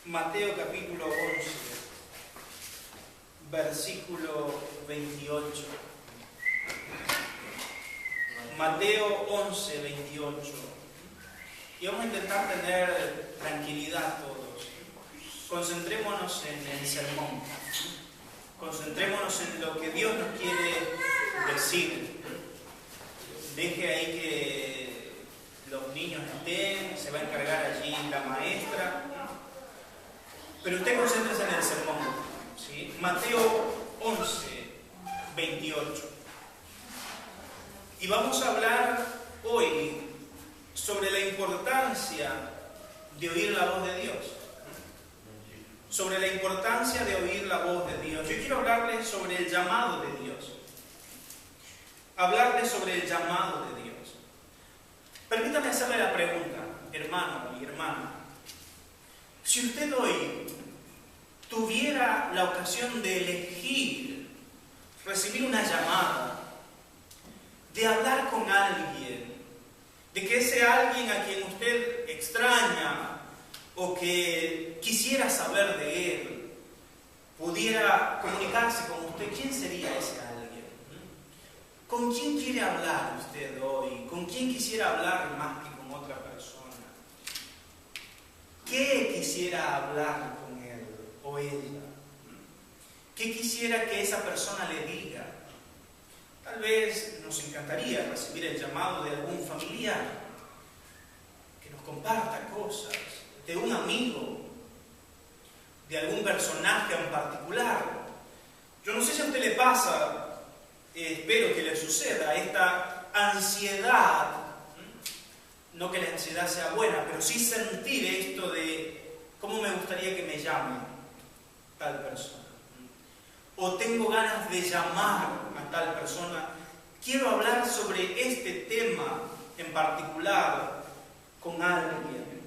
Mateo capítulo 11, versículo 28. Mateo 11, 28. Y vamos a intentar tener tranquilidad todos. Concentrémonos en el sermón. Concentrémonos en lo que Dios nos quiere decir. Deje ahí que los niños estén, se va a encargar allí la maestra. Pero usted concéntrese en el sermón, ¿sí? Mateo 11, 28. Y vamos a hablar hoy sobre la importancia de oír la voz de Dios. Sobre la importancia de oír la voz de Dios. Yo quiero hablarles sobre el llamado de Dios. Hablarles sobre el llamado de Dios. Permítame hacerle la pregunta, hermano y hermana. Si usted hoy tuviera la ocasión de elegir, recibir una llamada, de hablar con alguien, de que ese alguien a quien usted extraña o que quisiera saber de él, pudiera comunicarse con usted, ¿quién sería ese alguien? ¿Con quién quiere hablar usted hoy? ¿Con quién quisiera hablar más que con otra persona? ¿Qué quisiera hablar con él o ella? ¿Qué quisiera que esa persona le diga? Tal vez nos encantaría recibir el llamado de algún familiar que nos comparta cosas, de un amigo, de algún personaje en particular. Yo no sé si a usted le pasa, espero que le suceda, esta ansiedad, no que la ansiedad sea buena, pero sí sentir esto de cómo me gustaría que me llame tal persona. O tengo ganas de llamar a tal persona. Quiero hablar sobre este tema en particular con alguien.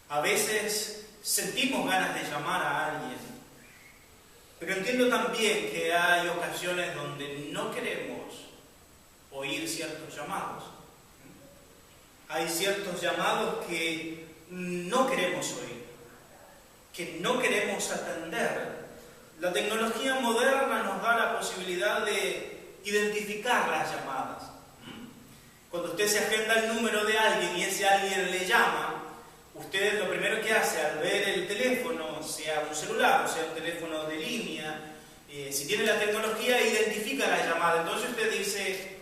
A veces sentimos ganas de llamar a alguien, pero entiendo también que hay ocasiones donde no queremos oír ciertos llamados. Hay ciertos llamados que no queremos oír, que no queremos atender. La tecnología moderna nos da la posibilidad de identificar las llamadas. Cuando usted se agenda el número de alguien y ese alguien le llama, usted lo primero que hace al ver el teléfono, sea un celular o sea un teléfono de línea, si tiene la tecnología, identifica la llamada. Entonces usted dice,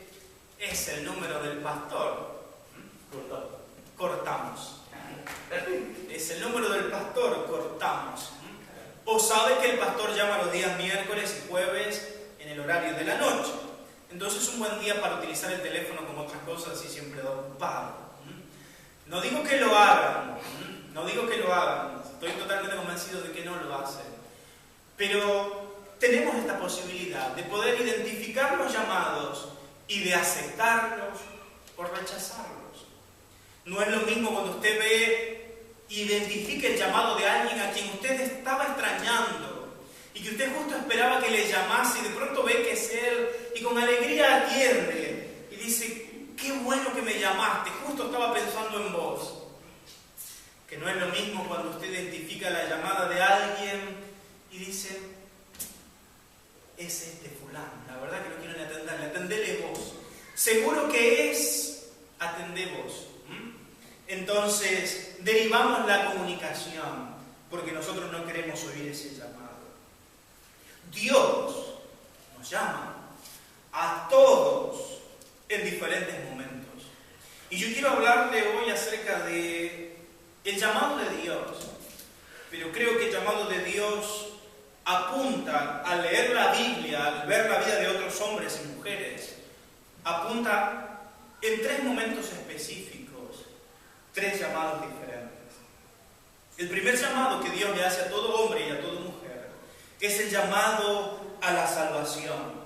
es el número del pastor. Cortamos. Es el número del pastor, cortamos. O sabe que el pastor llama los días miércoles y jueves en el horario de la noche. Entonces es un buen día para utilizar el teléfono como otras cosas y siempre da ocupado. No digo que lo hagan, estoy totalmente convencido de que no lo hacen. Pero tenemos esta posibilidad de poder identificar los llamados y de aceptarlos o rechazarlos. No es lo mismo cuando usted identifica el llamado de alguien a quien usted estaba extrañando y que usted justo esperaba que le llamase y de pronto ve que es él y con alegría atiende y dice, qué bueno que me llamaste, justo estaba pensando en vos. Que no es lo mismo cuando usted identifica la llamada de alguien y dice, es este fulano, la verdad que no quiero ni atenderle, atendele vos. Seguro que es, atendé vos. Entonces, derivamos la comunicación porque nosotros no queremos oír ese llamado. Dios nos llama a todos en diferentes momentos. Y yo quiero hablarle hoy acerca de el llamado de Dios. Pero creo que el llamado de Dios apunta, al leer la Biblia, al ver la vida de otros hombres y mujeres, apunta en tres momentos específicos. Tres llamados diferentes. El primer llamado que Dios le hace a todo hombre y a toda mujer es el llamado a la salvación.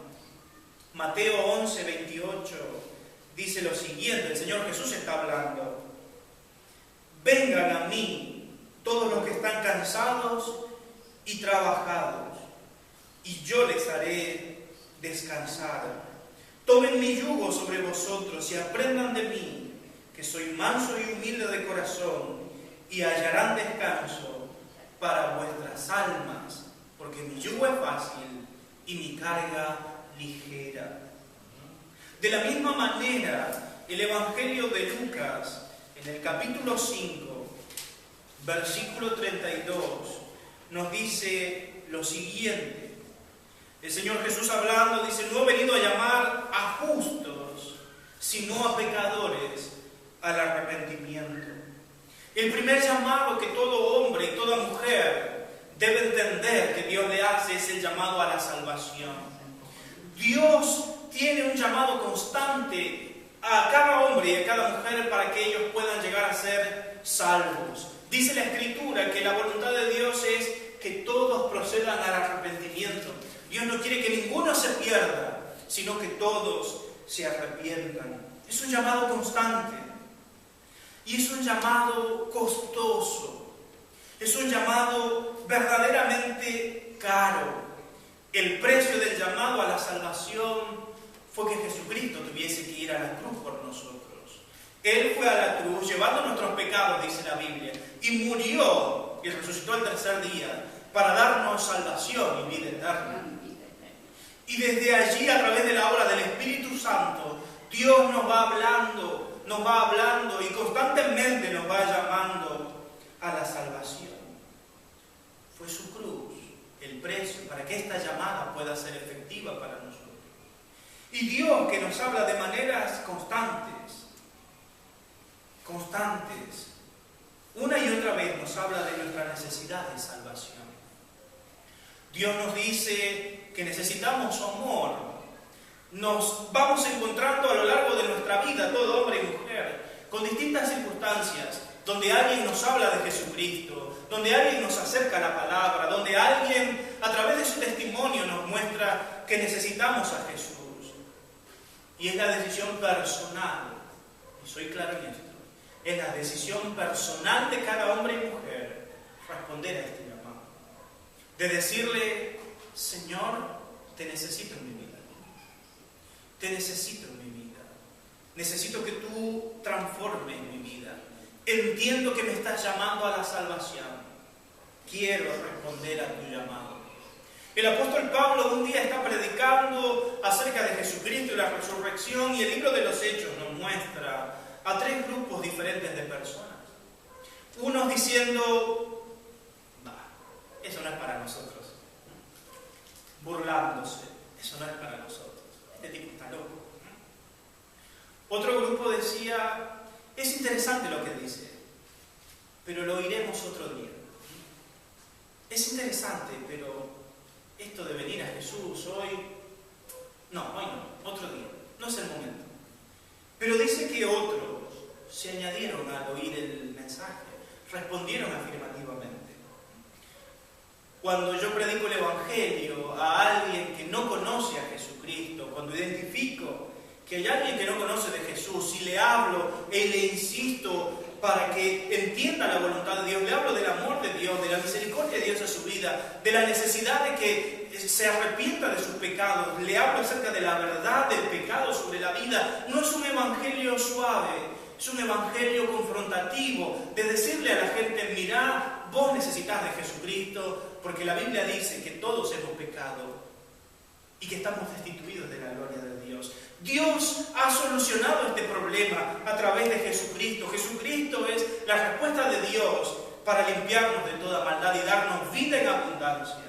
Mateo 11, 28 dice lo siguiente, el Señor Jesús está hablando. Vengan a mí todos los que están cansados y trabajados, y yo les haré descansar. Tomen mi yugo sobre vosotros y aprendan de mí, que soy manso y humilde de corazón, y hallarán descanso para vuestras almas, porque mi yugo es fácil y mi carga ligera. De la misma manera, el Evangelio de Lucas, en el capítulo 5, versículo 32, nos dice lo siguiente. El Señor Jesús hablando dice: no he venido a llamar a justos, sino a pecadores al arrepentimiento. El primer llamado que todo hombre y toda mujer debe entender que Dios le hace es el llamado a la salvación. Dios tiene un llamado constante a cada hombre y a cada mujer para que ellos puedan llegar a ser salvos. Dice la Escritura que la voluntad de Dios es que todos procedan al arrepentimiento. Dios no quiere que ninguno se pierda, sino que todos se arrepientan. Es un llamado constante y es un llamado costoso. Es un llamado verdaderamente caro. El precio del llamado a la salvación fue que Jesucristo tuviese que ir a la cruz por nosotros. Él fue a la cruz llevando nuestros pecados, dice la Biblia, y murió y resucitó al tercer día para darnos salvación y vida eterna. Y desde allí, a través de la obra del Espíritu Santo, Dios nos va hablando y constantemente nos va llamando a la salvación. Fue su cruz el precio para que esta llamada pueda ser efectiva para nosotros. Y Dios, que nos habla de maneras constantes, una y otra vez nos habla de nuestra necesidad de salvación. Dios nos dice que necesitamos su amor. Nos vamos encontrando a lo largo de nuestra vida, todo hombre y mujer, con distintas circunstancias, donde alguien nos habla de Jesucristo, donde alguien nos acerca a la palabra, donde alguien a través de su testimonio nos muestra que necesitamos a Jesús. Y es la decisión personal, y soy claro en esto, es la decisión personal de cada hombre y mujer responder a este llamado. De decirle: Señor, te necesito en mi vida. Te necesito en mi vida. Necesito que tú transformes mi vida. Entiendo que me estás llamando a la salvación. Quiero responder a tu llamado. El apóstol Pablo un día está predicando acerca de Jesucristo y la resurrección, y el libro de los Hechos nos muestra a tres grupos diferentes de personas. Unos diciendo: eso no es para nosotros. Burlándose: eso no es para nosotros. Este tipo está loco. Otro grupo decía: es interesante lo que dice, pero lo oiremos otro día. Es interesante, pero esto de venir a Jesús hoy no, otro día, no es el momento. Pero dice que otros se añadieron al oír el mensaje, respondieron afirmativamente. Cuando yo predico el Evangelio a alguien que no conoce a Jesucristo, cuando identifico que hay alguien que no conoce de Jesús, si le hablo y le insisto para que entienda la voluntad de Dios, le hablo del amor de Dios, de la misericordia de Dios en su vida, de la necesidad de que se arrepienta de sus pecados, le hablo acerca de la verdad del pecado sobre la vida. No es un evangelio suave, es un evangelio confrontativo, de decirle a la gente: mirá, vos necesitas de Jesucristo, porque la Biblia dice que todos hemos pecado y que estamos destituidos de la gloria de Dios. Dios ha solucionado este problema a través de Jesucristo. Jesucristo es la respuesta de Dios para limpiarnos de toda maldad y darnos vida en abundancia.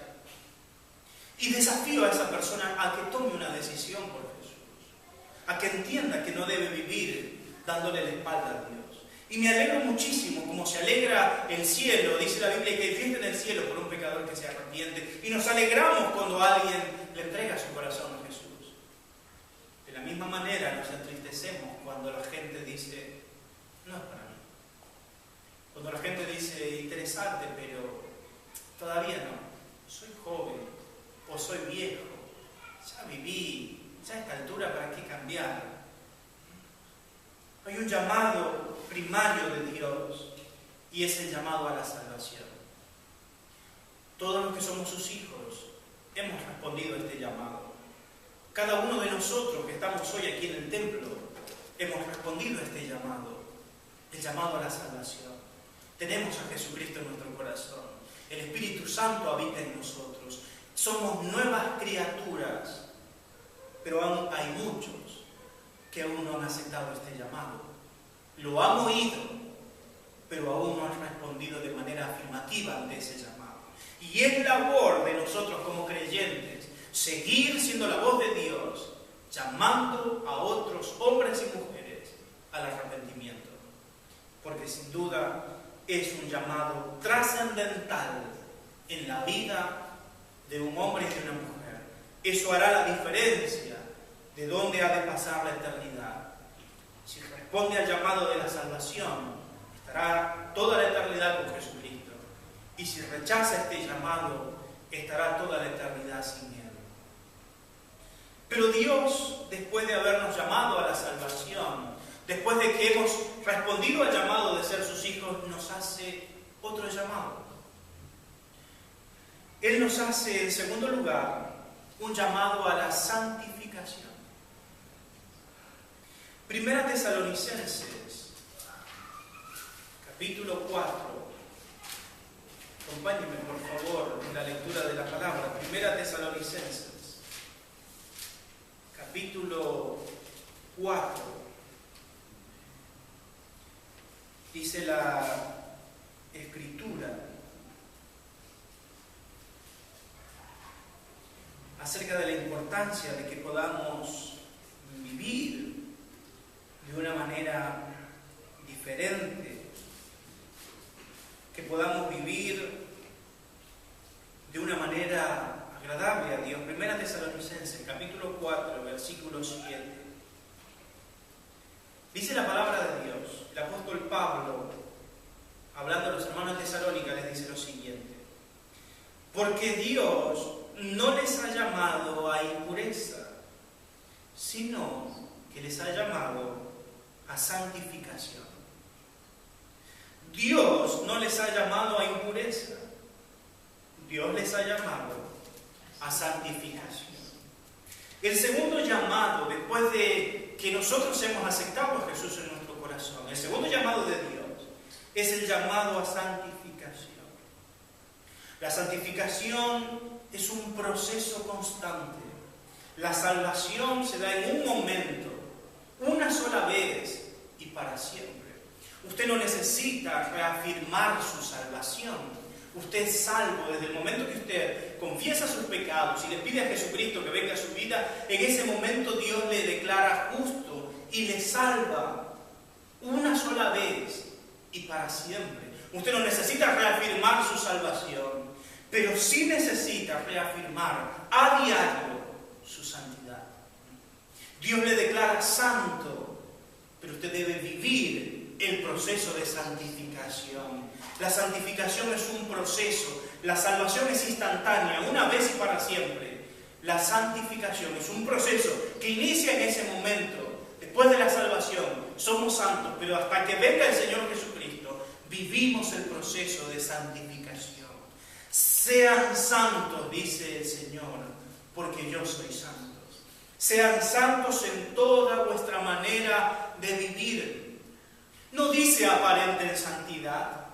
Y desafío a esa persona a que tome una decisión por Jesús, a que entienda que no debe vivir dándole la espalda a Dios. Y me alegro muchísimo, como se alegra el cielo, dice la Biblia que hay fiesta en el cielo por un pecador que se arrepiente, y nos alegramos cuando alguien le entrega su corazón a Jesús. De la misma manera nos entristecemos cuando la gente dice: no es para mí. Cuando la gente dice: interesante, pero todavía no, soy joven o soy viejo, ya viví, ya a esta altura ¿para qué cambiar? Hay un llamado primario de Dios y es el llamado a la salvación. Todos los que somos sus hijos hemos respondido a este llamado. Cada uno de nosotros que estamos hoy aquí en el templo hemos respondido a este llamado, el llamado a la salvación. Tenemos a Jesucristo en nuestro corazón. El Espíritu Santo habita en nosotros. Somos nuevas criaturas, pero aún hay muchos que aún no han aceptado este llamado. Lo han oído, pero aún no han respondido de manera afirmativa ante ese llamado. Y es labor de nosotros como creyentes seguir siendo la voz de Dios, llamando a otros hombres y mujeres al arrepentimiento. Porque sin duda es un llamado trascendental en la vida de un hombre y de una mujer. Eso hará la diferencia de dónde ha de pasar la eternidad. Si responde al llamado de la salvación, estará toda la eternidad con Jesucristo. Y si rechaza este llamado, estará toda la eternidad sin Él. Pero Dios, después de habernos llamado a la salvación, después de que hemos respondido al llamado de ser sus hijos, nos hace otro llamado. Él nos hace, en segundo lugar, un llamado a la santificación. Primera Tesalonicenses, capítulo 4. Acompáñenme, por favor, en la lectura de la palabra. Primera Tesalonicenses, capítulo 4. Dice la Escritura acerca de la importancia de que podamos vivir de una manera diferente, que podamos vivir de una manera agradable a Dios. Primera Tesalonicenses, capítulo 4, versículo 7. Dice la palabra de Dios, el apóstol Pablo, hablando a los hermanos de Tesalónica, les dice lo siguiente: porque Dios no les ha llamado a impureza, sino que les ha llamado a santificación. Dios no les ha llamado a impureza, Dios les ha llamado a santificación. El segundo llamado, después de que nosotros hemos aceptado a Jesús en nuestro corazón, el segundo llamado de Dios es el llamado a santificación. La santificación es un proceso constante. La salvación se da en un momento, una sola vez y para siempre. Usted no necesita reafirmar su salvación. Usted es salvo desde el momento que usted confiesa sus pecados y le pide a Jesucristo que venga a su vida. En ese momento Dios le declara justo y le salva una sola vez y para siempre. Usted no necesita reafirmar su salvación, pero sí necesita reafirmar a diario su santidad. Dios le declara santo, pero usted debe vivir el proceso de santificación. La santificación es un proceso, la salvación es instantánea, una vez y para siempre. La santificación es un proceso que inicia en ese momento. Después de la salvación somos santos, pero hasta que venga el Señor Jesucristo, vivimos el proceso de santificación. Sean santos, dice el Señor, porque yo soy santo. Sean santos en toda vuestra manera de vivir. No dice aparenten santidad.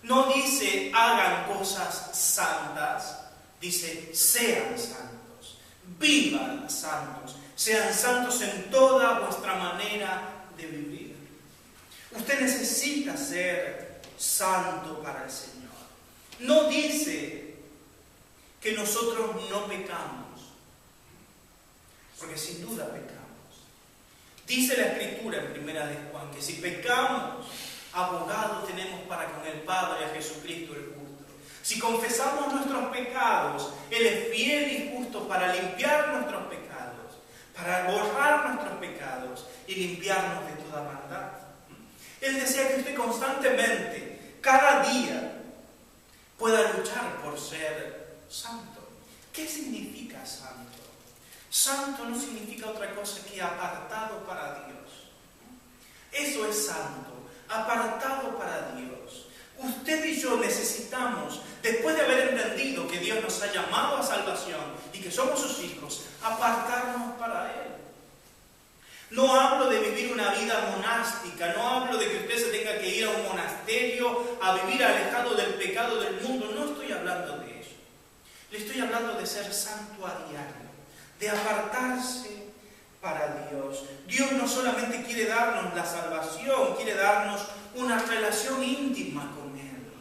No dice hagan cosas santas. Dice sean santos. Vivan santos. Sean santos en toda vuestra manera de vivir. Usted necesita ser santo para el Señor. No dice que nosotros no pecamos, porque sin duda pecamos. Dice la Escritura en Primera de Juan que si pecamos, abogado tenemos para con el Padre, a Jesucristo el justo. Si confesamos nuestros pecados, Él es fiel y justo para limpiar nuestros pecados, para borrar nuestros pecados y limpiarnos de toda maldad. Él desea que usted constantemente, cada día, pueda luchar por ser santo. ¿Qué significa santo? Santo no significa otra cosa que apartado para Dios. Eso es santo, apartado para Dios. Usted y yo necesitamos, después de haber entendido que Dios nos ha llamado a salvación y que somos sus hijos, apartarnos para Él. No hablo de vivir una vida monástica, no hablo de que usted se tenga que ir a un monasterio a vivir alejado del pecado del mundo. No hablando de eso. Le estoy hablando de ser santo a diario, de apartarse para Dios. Dios no solamente quiere darnos la salvación, quiere darnos una relación íntima con Él.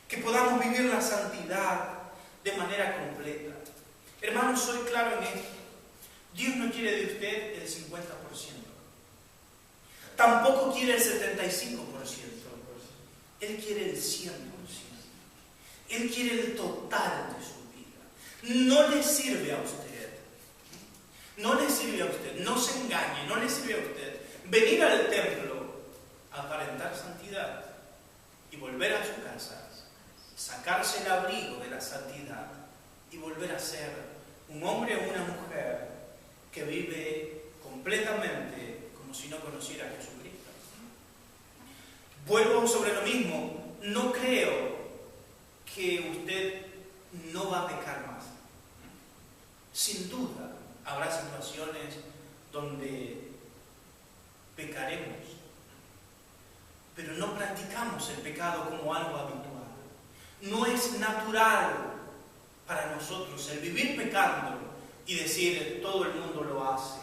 Que podamos vivir la santidad de manera completa. Hermanos, soy claro en esto. Dios no quiere de usted el 50%. Tampoco quiere el 75%. Él quiere el 100%. Él quiere el total de su vida. No le sirve a usted. No le sirve a usted. No se engañe. No le sirve a usted venir al templo a aparentar santidad y volver a su casa, sacarse el abrigo de la santidad y volver a ser un hombre o una mujer que vive completamente como si no conociera a Jesucristo. Vuelvo sobre lo mismo. No creo que usted no va a pecar más. Sin duda habrá situaciones donde pecaremos, pero no practicamos el pecado como algo habitual. No es natural para nosotros el vivir pecando y decir todo el mundo lo hace.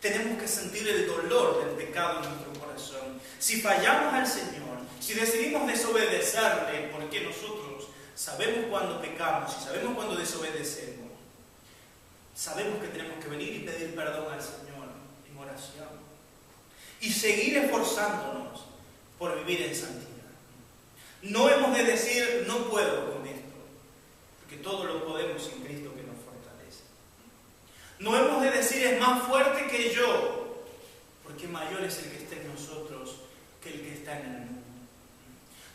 Tenemos que sentir el dolor del pecado en nuestro corazón. Si fallamos al Señor, si decidimos desobedecerle, porque nosotros sabemos cuándo pecamos y sabemos cuándo desobedecemos, sabemos que tenemos que venir y pedir perdón al Señor en oración y seguir esforzándonos por vivir en santidad. No hemos de decir, no puedo con esto, porque todo lo podemos en Cristo que nos fortalece. No hemos de decir, es más fuerte que yo, porque mayor es el que está en nosotros que el que está en el mundo.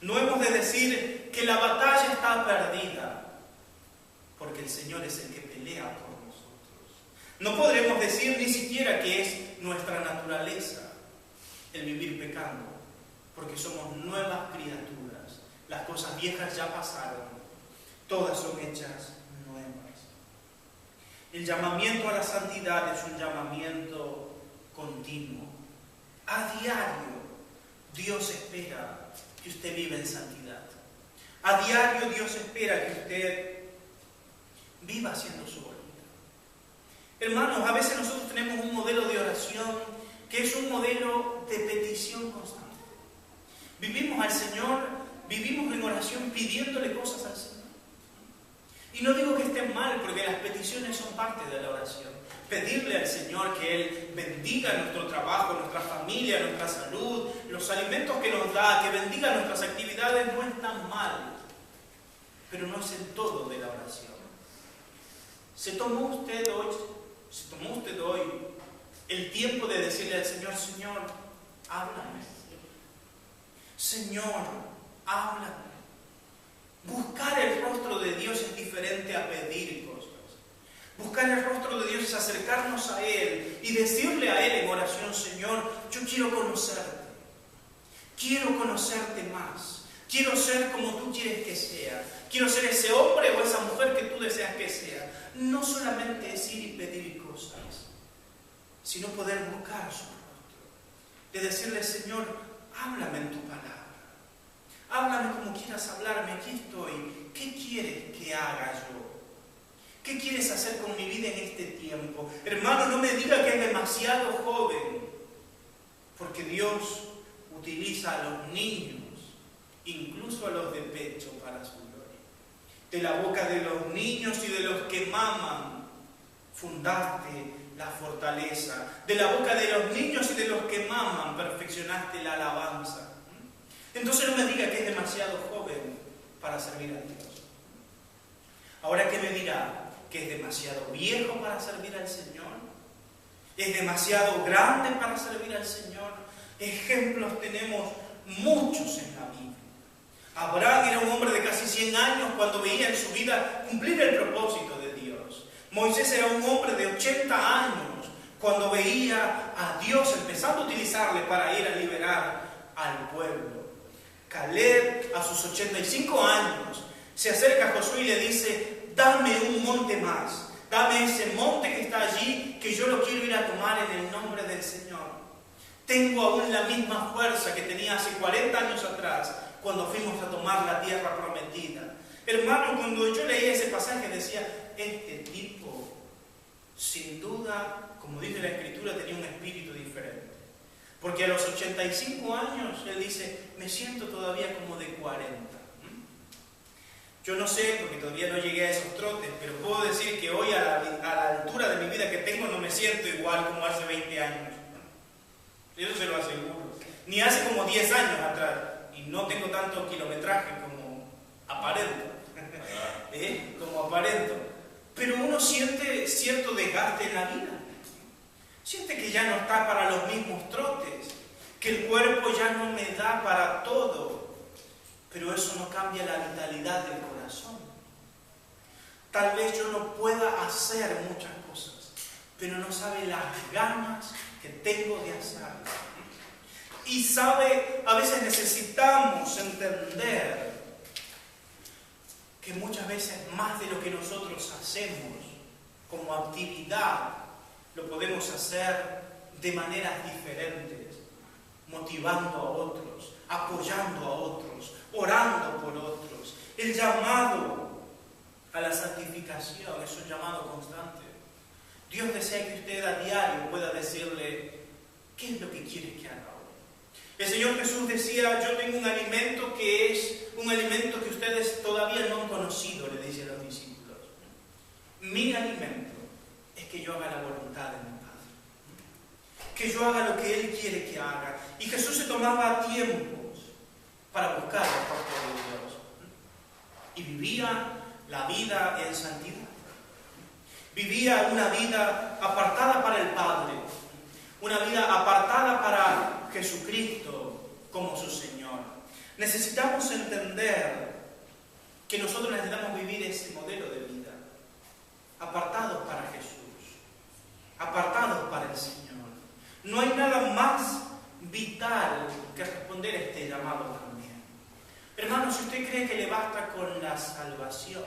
No hemos de decir que la batalla está perdida, porque el Señor es el que pelea por nosotros. No podremos decir ni siquiera que es nuestra naturaleza el vivir pecando, porque somos nuevas criaturas. Las cosas viejas ya pasaron, todas son hechas nuevas. El llamamiento a la santidad es un llamamiento continuo. A diario Dios espera que usted viva en santidad. A diario Dios espera que usted viva haciendo su voluntad. Hermanos, a veces nosotros tenemos un modelo de oración que es un modelo de petición constante. Vivimos al Señor, vivimos en oración pidiéndole cosas al Señor. Y no digo que esté mal, porque las peticiones son parte de la oración. Pedirle al Señor que Él bendiga nuestro trabajo, nuestra familia, nuestra salud, los alimentos que nos da, que bendiga nuestras actividades, no es tan mal. Pero no es el todo de la oración. ¿Se tomó usted hoy el tiempo de decirle al Señor, Señor, háblame? Señor, háblame. Buscar el rostro de Dios es diferente a pedir cosas. Buscar el rostro de Dios es acercarnos a Él y decirle a Él en oración, Señor, yo quiero conocerte. Quiero conocerte más. Quiero ser como tú quieres que sea. Quiero ser ese hombre o esa mujer que tú deseas que sea. No solamente decir y pedir cosas, sino poder buscar su rostro. De decirle, Señor, háblame en tu palabra. Háblame como quieras hablarme, aquí estoy. ¿Qué quieres que haga yo? ¿Qué quieres hacer con mi vida en este tiempo? Hermano, no me diga que es demasiado joven, porque Dios utiliza a los niños, incluso a los de pecho, para su gloria. De la boca de los niños y de los que maman, fundaste la fortaleza. De la boca de los niños y de los que maman, perfeccionaste la alabanza. Entonces no me diga que es demasiado joven para servir a Dios. Ahora, ¿qué me dirá? ¿Que es demasiado viejo para servir al Señor? ¿Es demasiado grande para servir al Señor? Ejemplos tenemos muchos en la Biblia. Abraham era un hombre de casi 100 años cuando veía en su vida cumplir el propósito de Dios. Moisés era un hombre de 80 años cuando veía a Dios empezando a utilizarle para ir a liberar al pueblo. Caleb, a sus 85 años, se acerca a Josué y le dice, dame un monte más, dame ese monte que está allí, que yo lo quiero ir a tomar en el nombre del Señor. Tengo aún la misma fuerza que tenía hace 40 años atrás, cuando fuimos a tomar la tierra prometida. Hermano, cuando yo leía ese pasaje decía, este tipo, sin duda, como dice la Escritura, tenía un espíritu diferente. Porque a los 85 años, él dice, me siento todavía como de 40. Yo no sé, porque todavía no llegué a esos trotes, pero puedo decir que hoy a la altura de mi vida que tengo no me siento igual como hace 20 años. Eso se lo aseguro. Ni hace como 10 años atrás. Y no tengo tanto kilometraje como aparento. Como aparento. Pero uno siente cierto desgaste en la vida. Siente que ya no está para los mismos trotes. Que el cuerpo ya no me da para todo. Pero eso no cambia la vitalidad del corazón. Tal vez yo no pueda hacer muchas cosas, pero no sabe las ganas que tengo de hacerlas. Y sabe, a veces necesitamos entender que muchas veces más de lo que nosotros hacemos como actividad, lo podemos hacer de maneras diferentes, motivando a otros, apoyando a otros, orando por otros. El llamado a la santificación es un llamado constante. Dios desea que usted a diario pueda decirle, ¿qué es lo que quieres que haga hoy? El Señor Jesús decía, yo tengo un alimento que es un alimento que ustedes todavía no han conocido, le dice a los discípulos. Mi alimento es que yo haga la voluntad de mi Padre. Que yo haga lo que Él quiere que haga. Y Jesús se tomaba tiempos para buscar el rostro de Dios. Y vivía la vida en santidad. Vivía una vida apartada para el Padre. Una vida apartada para Jesucristo como su Señor. Necesitamos entender que nosotros necesitamos vivir ese modelo de vida. Apartados para Jesús. Apartados para el Señor. No hay nada más vital que responder a este llamado también. Hermano, si usted cree que le basta con la salvación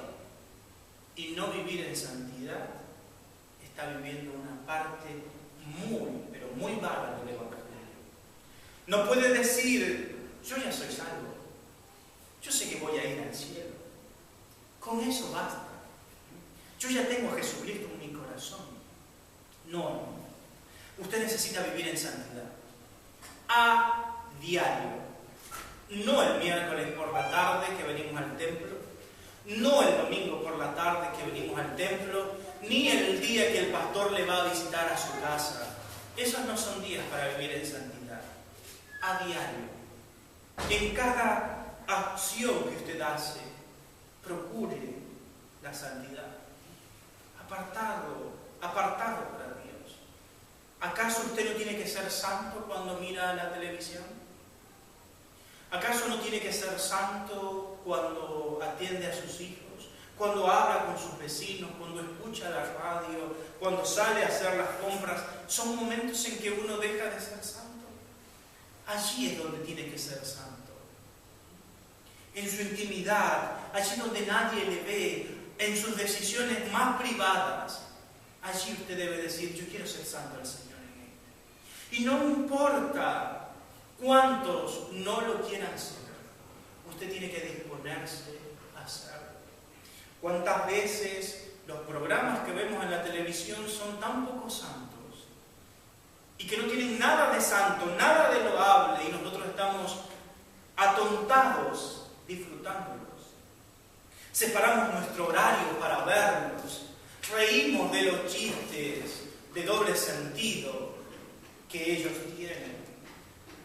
y no vivir en santidad, está viviendo una parte muy, pero muy vaga del Evangelio. No puede decir, yo ya soy salvo, yo sé que voy a ir al cielo. Con eso basta. Yo ya tengo a Jesucristo en mi corazón. No. Usted necesita vivir en santidad. A diario. No el miércoles por la tarde que venimos al templo, no el domingo por la tarde que venimos al templo, ni el día que el pastor le va a visitar a su casa. Esos no son días para vivir en santidad. A diario. En cada acción que usted hace, procure la santidad. Apartado para Dios. ¿Acaso usted no tiene que ser santo cuando mira la televisión? ¿Acaso no tiene que ser santo cuando atiende a sus hijos, cuando habla con sus vecinos, cuando escucha la radio, cuando sale a hacer las compras? Son momentos en que uno deja de ser santo. Allí es donde tiene que ser santo. En su intimidad, allí donde nadie le ve, en sus decisiones más privadas, allí usted debe decir, yo quiero ser santo al Señor en él. Y no importa cuántos no lo quieran ser, usted tiene que disponerse a hacerlo. ¿Cuántas veces los programas que vemos en la televisión son tan poco santos y que no tienen nada de santo, nada de loable, y nosotros estamos atontados disfrutándolos? Separamos nuestro horario para verlos, reímos de los chistes de doble sentido que ellos tienen.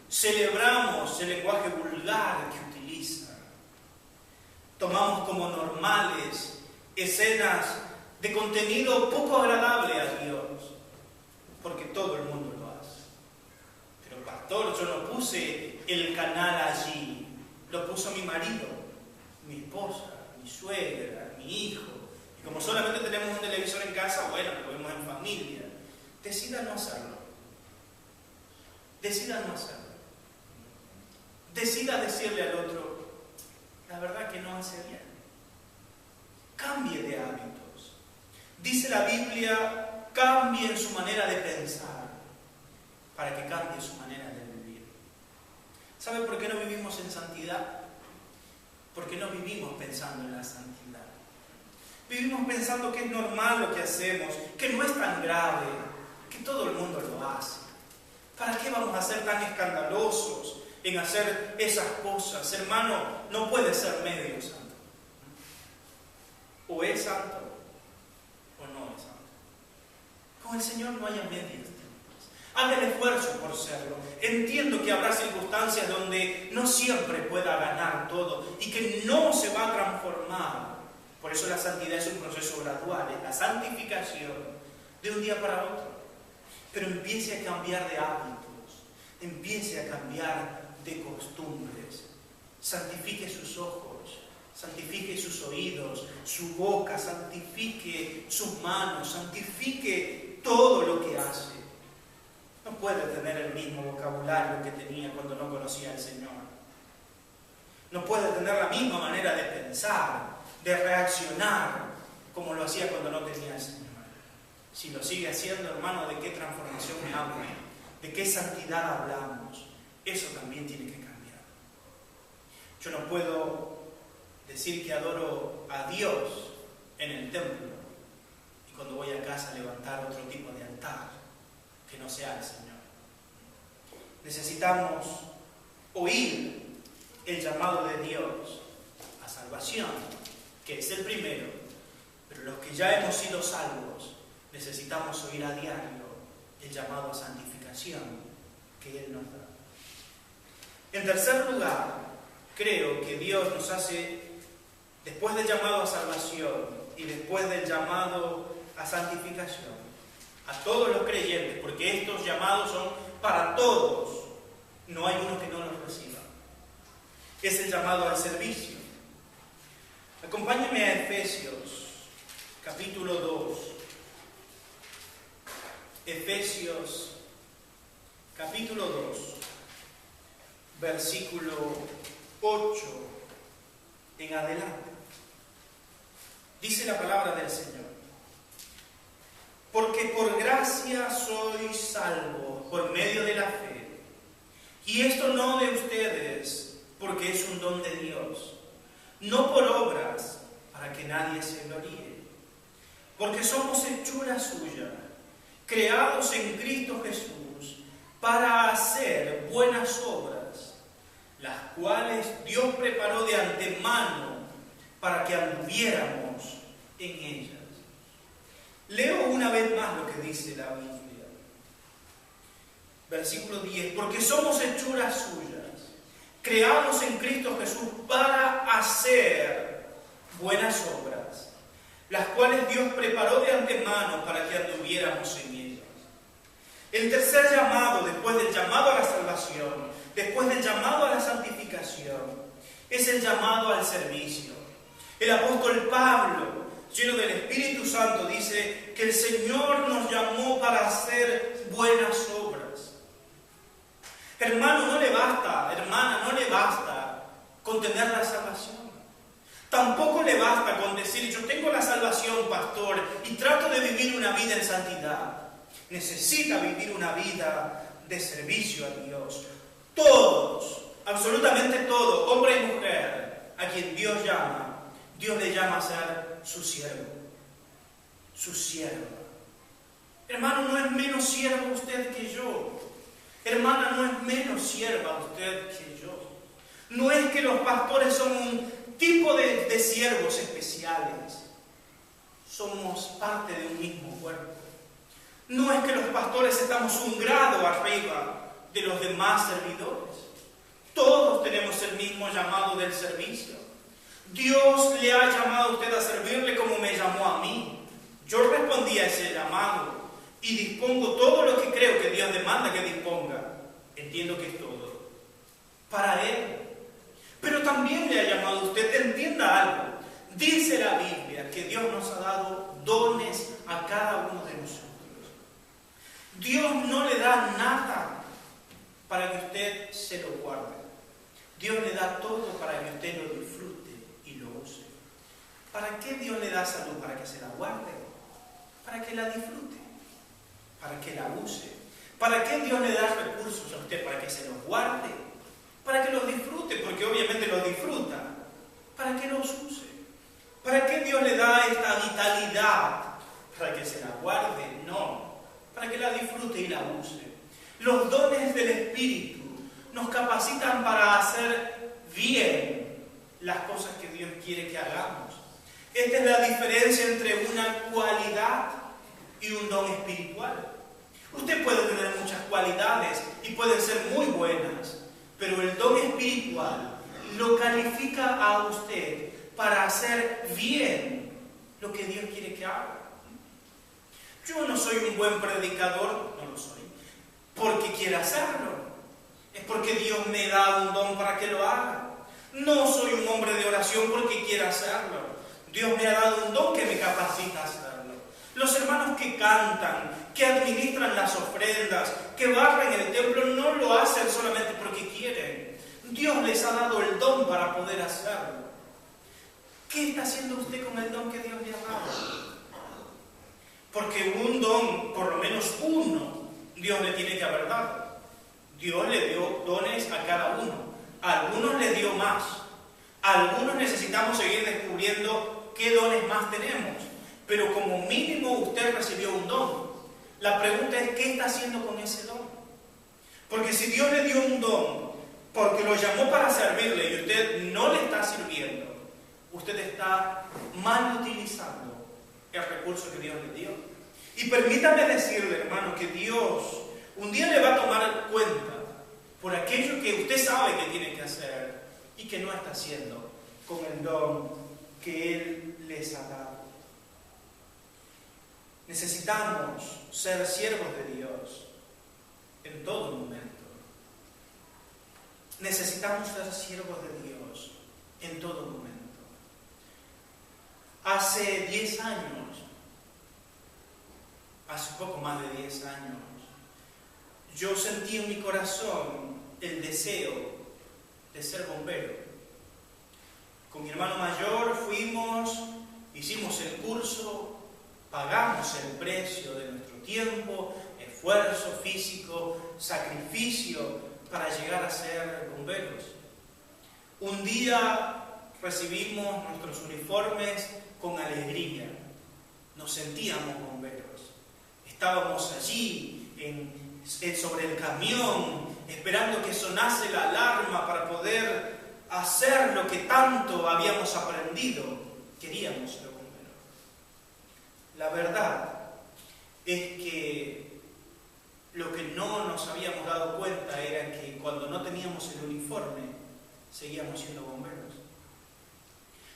Celebramos el lenguaje vulgar que utilizan. Tomamos como normales escenas de contenido poco agradable a Dios, porque todo el mundo lo hace. Pero pastor, yo no puse el canal allí, lo puso mi marido, mi esposa, mi suegra, mi hijo. Y como solamente tenemos un televisor en casa, bueno, lo vemos en familia. Decida no hacerlo. Decida no hacerlo. Decida decirle al otro, la verdad que no hace bien. Cambie de hábitos. Dice la Biblia, cambien su manera de pensar para que cambie su manera de vivir. ¿Sabe por qué no vivimos en santidad? Porque no vivimos pensando en la santidad. Vivimos pensando que es normal lo que hacemos, que no es tan grave, que todo el mundo lo hace. ¿Para qué vamos a ser tan escandalosos en hacer esas cosas? Hermano, no puede ser medio santo. O es santo o no es santo. Con el Señor no haya medios. Haga el esfuerzo por serlo. Entiendo que habrá circunstancias donde no siempre pueda ganar todo y que no se va a transformar. Por eso la santidad es un proceso gradual, es la santificación de un día para otro. Pero empiece a cambiar de hábitos, empiece a cambiar de costumbres. Santifique sus ojos, santifique sus oídos, su boca, santifique sus manos, santifique todo lo que hace. No puede tener el mismo vocabulario que tenía cuando no conocía al Señor. No puede tener la misma manera de pensar, de reaccionar, como lo hacía cuando no tenía al Señor. Si lo sigue haciendo, hermano, ¿de qué transformación me habla? ¿De qué santidad hablamos? Eso también tiene que cambiar. Yo no puedo decir que adoro a Dios en el templo y cuando voy a casa levantar otro tipo de altar que no sea el Señor. Necesitamos oír el llamado de Dios a salvación, que es el primero, pero los que ya hemos sido salvos necesitamos oír a diario el llamado a santificación que Él nos da. En tercer lugar, creo que Dios nos hace, después del llamado a salvación y después del llamado a santificación, a todos los creyentes, porque estos llamados son para todos, no hay uno que no los reciba. Es el llamado al servicio. Acompáñenme a Efesios, capítulo 2. Efesios, capítulo 2, versículo 8 en adelante. Dice la palabra del Señor: porque por gracia sois salvos por medio de la fe, y esto no de ustedes, porque es un don de Dios, no por obras, para que nadie se gloríe, porque somos hechura suya, creados en Cristo Jesús, para hacer buenas obras, las cuales Dios preparó de antemano para que anduviéramos en ellas. Leo una vez más lo que dice la Biblia. Versículo 10. Porque somos hechuras suyas, creados en Cristo Jesús para hacer buenas obras, las cuales Dios preparó de antemano para que anduviéramos en ellas. El tercer llamado, después del llamado a la salvación, después del llamado a la santificación, es el llamado al servicio. El apóstol Pablo, lleno del Espíritu Santo, dice que el Señor nos llamó para hacer buenas obras. Hermano, no le basta, hermana, no le basta con tener la salvación. Tampoco le basta con decir, yo tengo la salvación, pastor, y trato de vivir una vida en santidad. Necesita vivir una vida de servicio a Dios. Todos, absolutamente todos, hombre y mujer, a quien Dios llama, Dios le llama a ser su siervo, su sierva. Hermano, no es menos siervo usted que yo. Hermana, no es menos sierva usted que yo. No es que los pastores son un tipo de siervos especiales. Somos parte de un mismo cuerpo. No es que los pastores estamos un grado arriba de los demás servidores. Todos tenemos el mismo llamado del servicio. Dios le ha llamado a usted a servirle como me llamó a mí. Yo respondí a ese llamado y dispongo todo lo que creo que Dios demanda que disponga. Entiendo que es todo para Él. Pero también le ha llamado a usted, entienda algo. Dice la Biblia que Dios nos ha dado dones a cada uno de nosotros. Dios no le da nada para que usted se lo guarde. Dios le da todo para que usted lo disfrute y lo use. ¿Para qué Dios le da salud? Para que se la guarde, para que la disfrute, para que la use. ¿Para qué Dios le da recursos a usted? Para que se los guarde, para que los disfrute, porque obviamente los disfruta. Esta es la diferencia entre una cualidad y un don espiritual. Usted puede tener muchas cualidades y pueden ser muy buenas, pero el don espiritual lo califica a usted para hacer bien lo que Dios quiere que haga. Yo no soy un buen predicador, no lo soy, porque quiera hacerlo. Es porque Dios me da un don para que lo haga. No soy un hombre de oración porque quiera hacerlo. Dios me ha dado un don que me capacita a hacerlo. Los hermanos que cantan, que administran las ofrendas, que barren el templo, no lo hacen solamente porque quieren. Dios les ha dado el don para poder hacerlo. ¿Qué está haciendo usted con el don que Dios le ha dado? Porque un don, por lo menos uno, Dios le tiene que haber dado. Dios le dio dones a cada uno. A algunos le dio más. A algunos necesitamos seguir descubriendo qué dones más tenemos. Pero como mínimo usted recibió un don. La pregunta es, ¿qué está haciendo con ese don? Porque si Dios le dio un don, porque lo llamó para servirle y usted no le está sirviendo, usted está mal utilizando el recurso que Dios le dio. Y permítame decirle, hermano, que Dios un día le va a tomar cuenta por aquello que usted sabe que tiene que hacer y que no está haciendo con el don que Él les ha dado. Necesitamos ser siervos de Dios en todo momento. Necesitamos ser siervos de Dios en todo momento. Hace 10 años, hace poco más de 10 años, yo sentí en mi corazón el deseo de ser bombero. Con mi hermano mayor hicimos el curso, pagamos el precio de nuestro tiempo, esfuerzo físico, sacrificio para llegar a ser bomberos. Un día recibimos nuestros uniformes con alegría. Nos sentíamos bomberos. Estábamos allí sobre el camión, esperando que sonase la alarma para poder hacer lo que tanto habíamos aprendido. Queríamos ser bomberos. La verdad es que lo que no nos habíamos dado cuenta era que cuando no teníamos el uniforme, seguíamos siendo bomberos.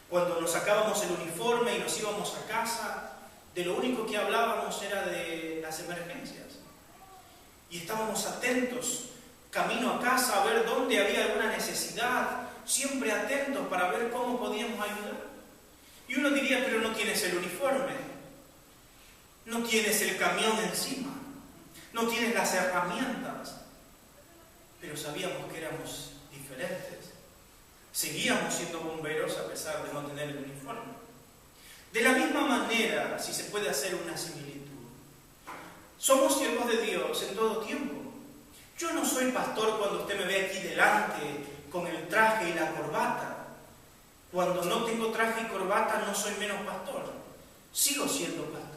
Cuando nos sacábamos el uniforme y nos íbamos a casa, de lo único que hablábamos era de las emergencias. Y estábamos atentos, camino a casa, a ver dónde había alguna necesidad, siempre atentos para ver cómo podíamos ayudar. Y uno diría, pero no tienes el uniforme, no tienes el camión encima, no tienes las herramientas. Pero sabíamos que éramos diferentes. Seguíamos siendo bomberos a pesar de no tener el uniforme. De la misma manera, si se puede hacer una similitud, somos siervos de Dios en todo tiempo. Yo no soy pastor cuando usted me ve aquí delante con el traje y la corbata. Cuando no tengo traje y corbata no soy menos pastor. Sigo siendo pastor.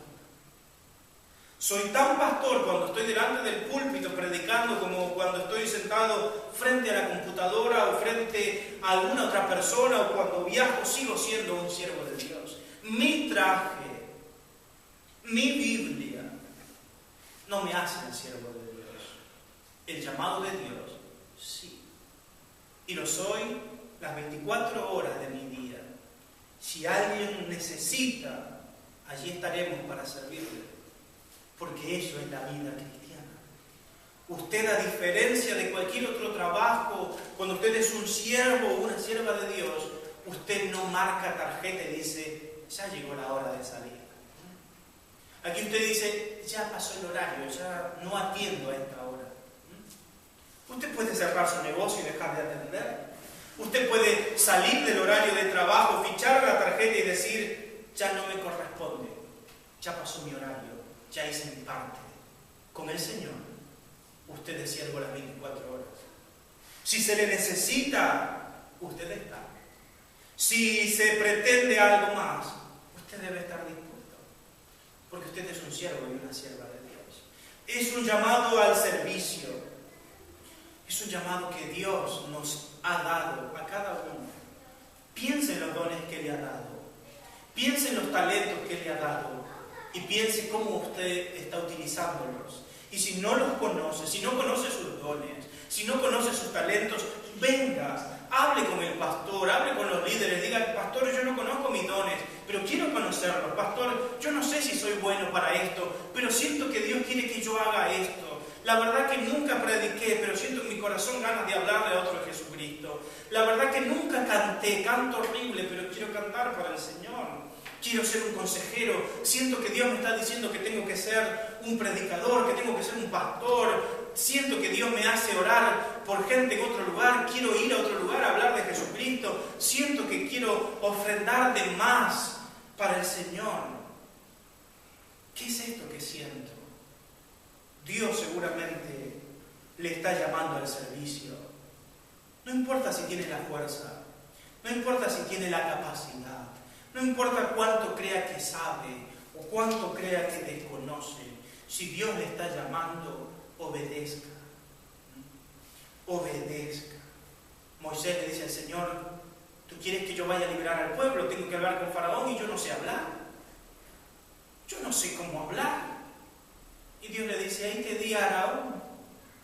Soy tan pastor cuando estoy delante del púlpito predicando como cuando estoy sentado frente a la computadora o frente a alguna otra persona o cuando viajo. Sigo siendo un siervo de Dios. Mi traje, mi Biblia no me hacen siervo de Dios. El llamado de Dios, sí. Y lo soy las 24 horas de mi día. Si alguien necesita, allí estaremos para servirle. Porque eso es la vida cristiana. Usted, a diferencia de cualquier otro trabajo, cuando usted es un siervo o una sierva de Dios, usted no marca tarjeta y dice, ya llegó la hora de salir. Aquí usted dice, ya pasó el horario, ya no atiendo a esta hora. Usted puede cerrar su negocio y dejar de atender. Usted puede salir del horario de trabajo, fichar la tarjeta y decir, ya no me corresponde, ya pasó mi horario, ya hice mi parte. Con el Señor, usted es siervo las 24 horas. Si se le necesita, usted está. Si se pretende algo más, usted debe estar dispuesto. Porque usted es un siervo y una sierva de Dios. Es un llamado al servicio. Es un llamado que Dios nos ha dado a cada uno. Piense en los dones que le ha dado. Piense en los talentos que Él le ha dado y piense cómo usted está utilizándolos. Y si no los conoce, si no conoce sus dones, si no conoce sus talentos, venga, hable con el pastor, hable con los líderes, diga: pastor, yo no conozco mis dones, pero quiero conocerlos. Pastor, yo no sé si soy bueno para esto, pero siento que Dios quiere que yo haga esto. La verdad que nunca prediqué, pero siento en mi corazón ganas de hablarle a otro de Jesucristo. La verdad que nunca canté, canto horrible, pero quiero cantar para el Señor. Quiero ser un consejero. Siento que Dios me está diciendo que tengo que ser un predicador, que tengo que ser un pastor. Siento que Dios me hace orar por gente en otro lugar. Quiero ir a otro lugar a hablar de Jesucristo. Siento que quiero ofrendar de más para el Señor. ¿Qué es esto que siento? Dios seguramente le está llamando al servicio. No importa si tiene la fuerza, no importa si tiene la capacidad, no importa cuánto crea que sabe o cuánto crea que desconoce. Si Dios le está llamando, obedezca. Obedezca. Moisés le dice al Señor: ¿tú quieres que yo vaya a liberar al pueblo? Tengo que hablar con Faraón y yo no sé hablar. Yo no sé cómo hablar. Y Dios le dice: ahí te di a Aarón.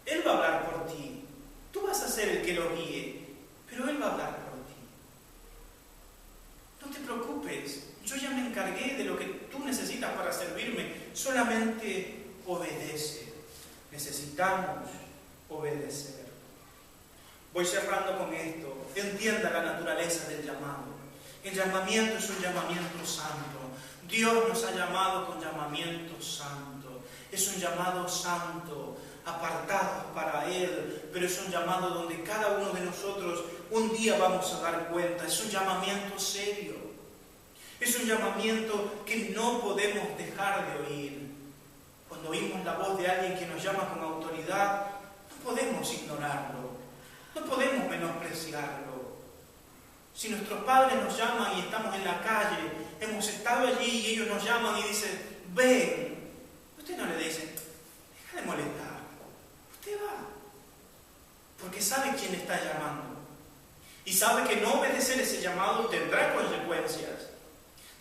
Él va a hablar por ti. Tú vas a ser el que lo guíe, pero Él va a hablar por ti. No te preocupes. Yo ya me encargué de lo que tú necesitas para servirme. Solamente obedece. Necesitamos obedecer. Voy cerrando con esto. Entienda la naturaleza del llamado. El llamamiento es un llamamiento santo. Dios nos ha llamado con llamamiento santo. Es un llamado santo, apartado para Él, pero es un llamado donde cada uno de nosotros un día vamos a dar cuenta. Es un llamamiento serio. Es un llamamiento que no podemos dejar de oír. Cuando oímos la voz de alguien que nos llama con autoridad, no podemos ignorarlo, no podemos menospreciarlo. Si nuestros padres nos llaman y estamos en la calle, hemos estado allí y ellos nos llaman y dicen: ven. Usted no le dice: deja de molestar. Usted va. Porque sabe quién le está llamando. Y sabe que no obedecer ese llamado tendrá consecuencias.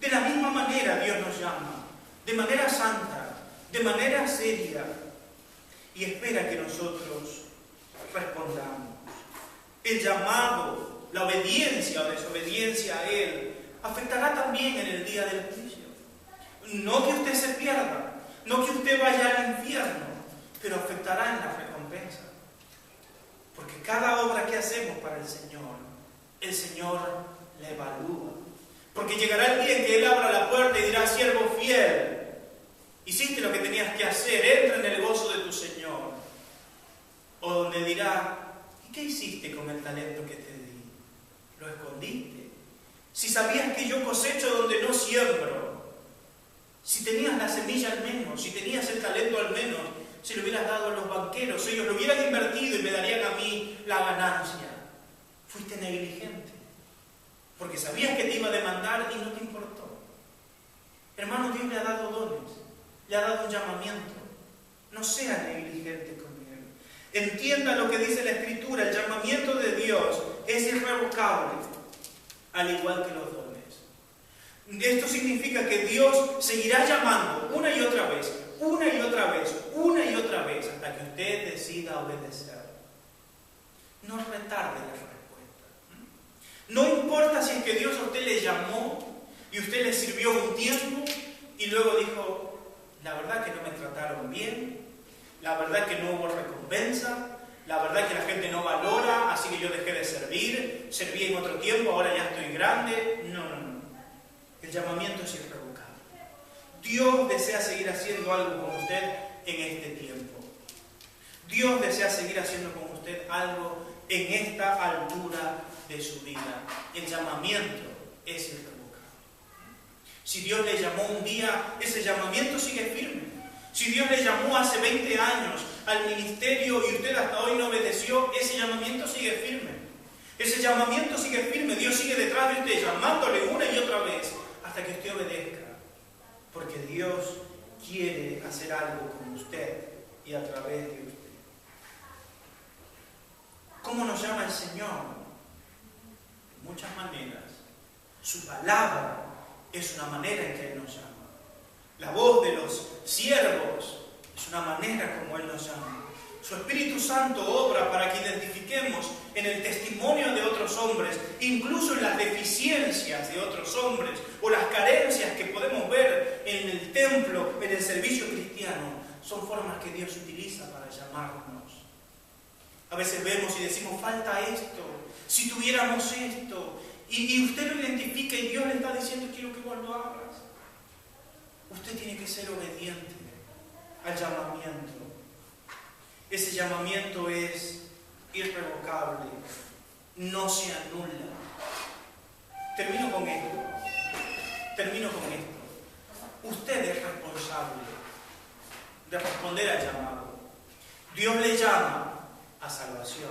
De la misma manera Dios nos llama. De manera santa. De manera seria. Y espera que nosotros respondamos. El llamado, la obediencia o desobediencia a Él, afectará también en el día del juicio. No que usted se pierda. No que usted vaya al infierno, pero afectará en la recompensa. Porque cada obra que hacemos para el Señor la evalúa. Porque llegará el día en que Él abra la puerta y dirá: siervo fiel, hiciste lo que tenías que hacer, entra en el gozo de tu Señor. O donde dirá: ¿y qué hiciste con el talento que te di? ¿Lo escondiste? Si sabías que yo cosecho donde no siembro. Si tenías la semilla al menos, si tenías el talento al menos, si lo hubieras dado a los banqueros, ellos lo hubieran invertido y me darían a mí la ganancia. Fuiste negligente, porque sabías que te iba a demandar y no te importó. Hermano, Dios le ha dado dones, le ha dado un llamamiento. No sea negligente con Él. Entienda lo que dice la Escritura: el llamamiento de Dios es irrevocable, al igual que los dones. Esto significa que Dios seguirá llamando una y otra vez, una y otra vez, una y otra vez, hasta que usted decida obedecer. No retarde la respuesta. No importa si es que Dios a usted le llamó y usted le sirvió un tiempo y luego dijo: la verdad que no me trataron bien, la verdad que no hubo recompensa, la verdad que la gente no valora, así que yo dejé de servir, serví en otro tiempo, ahora ya estoy grande. No. El llamamiento es irrevocable. Dios desea seguir haciendo algo con usted en este tiempo. Dios desea seguir haciendo con usted algo en esta altura de su vida. El llamamiento es irrevocable. Si Dios le llamó un día, ese llamamiento sigue firme. Si Dios le llamó hace 20 años al ministerio y usted hasta hoy no obedeció, ese llamamiento sigue firme. Ese llamamiento sigue firme. Dios sigue detrás de usted, llamándole una y otra vez, hasta que usted obedezca, porque Dios quiere hacer algo con usted y a través de usted. ¿Cómo nos llama el Señor? De muchas maneras. Su palabra es una manera en que Él nos llama. La voz de los siervos es una manera como Él nos llama. Su Espíritu Santo obra para que identifiquemos en el testimonio de otros hombres, incluso en las deficiencias de otros hombres o las carencias que podemos ver en el templo, en el servicio cristiano. Son formas que Dios utiliza para llamarnos. A veces vemos y decimos, falta esto, si tuviéramos esto, y usted lo identifica y Dios le está diciendo, quiero que vos lo hagas. Usted tiene que ser obediente al llamamiento. Ese llamamiento es irrevocable, no se anula. Termino con esto. Usted es responsable de responder al llamado. Dios le llama a salvación.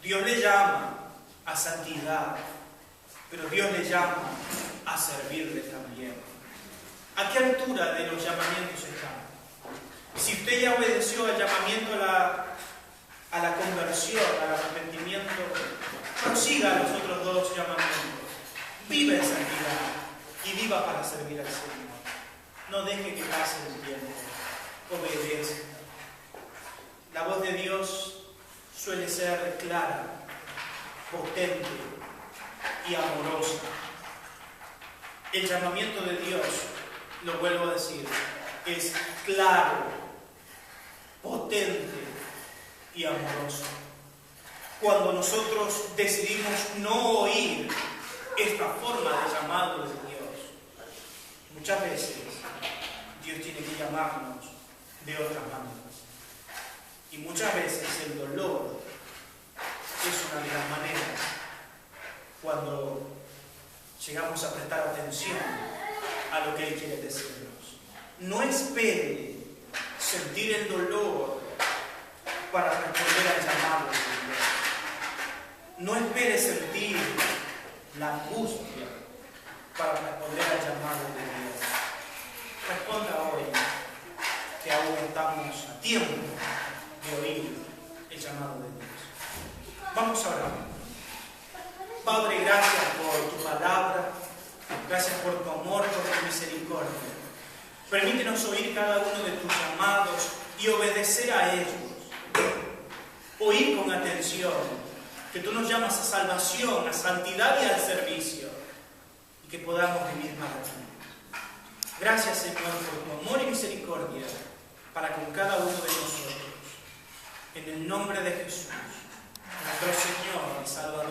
Dios le llama a santidad. Pero Dios le llama a servirle también. ¿A qué altura de los llamamientos está? Si usted ya obedeció al llamamiento a la conversión, al arrepentimiento, prosiga los otros dos llamamientos. Viva en santidad y viva para servir al Señor. No deje que pase el tiempo. Obedezca. La voz de Dios suele ser clara, potente y amorosa. El llamamiento de Dios, lo vuelvo a decir, es claro, potente y amoroso. Cuando nosotros decidimos no oír esta forma de llamado de Dios, muchas veces Dios tiene que llamarnos de otra manera. Y muchas veces el dolor es una de las maneras cuando llegamos a prestar atención a lo que Él quiere decirnos. No espere sentir el dolor para responder al llamado de Dios. No espere sentir la angustia para responder al llamado de Dios. Responda hoy que aún estamos a tiempo de oír el llamado de Dios. Vamos a orar. Padre, gracias por tu palabra, gracias por tu amor, por tu misericordia. Permítenos oír cada uno de tus llamados y obedecer a ellos. Oír con atención que tú nos llamas a salvación, a santidad y al servicio, y que podamos vivir para ti. Gracias, Señor, por tu amor y misericordia para con cada uno de nosotros. En el nombre de Jesús, nuestro Señor y Salvador.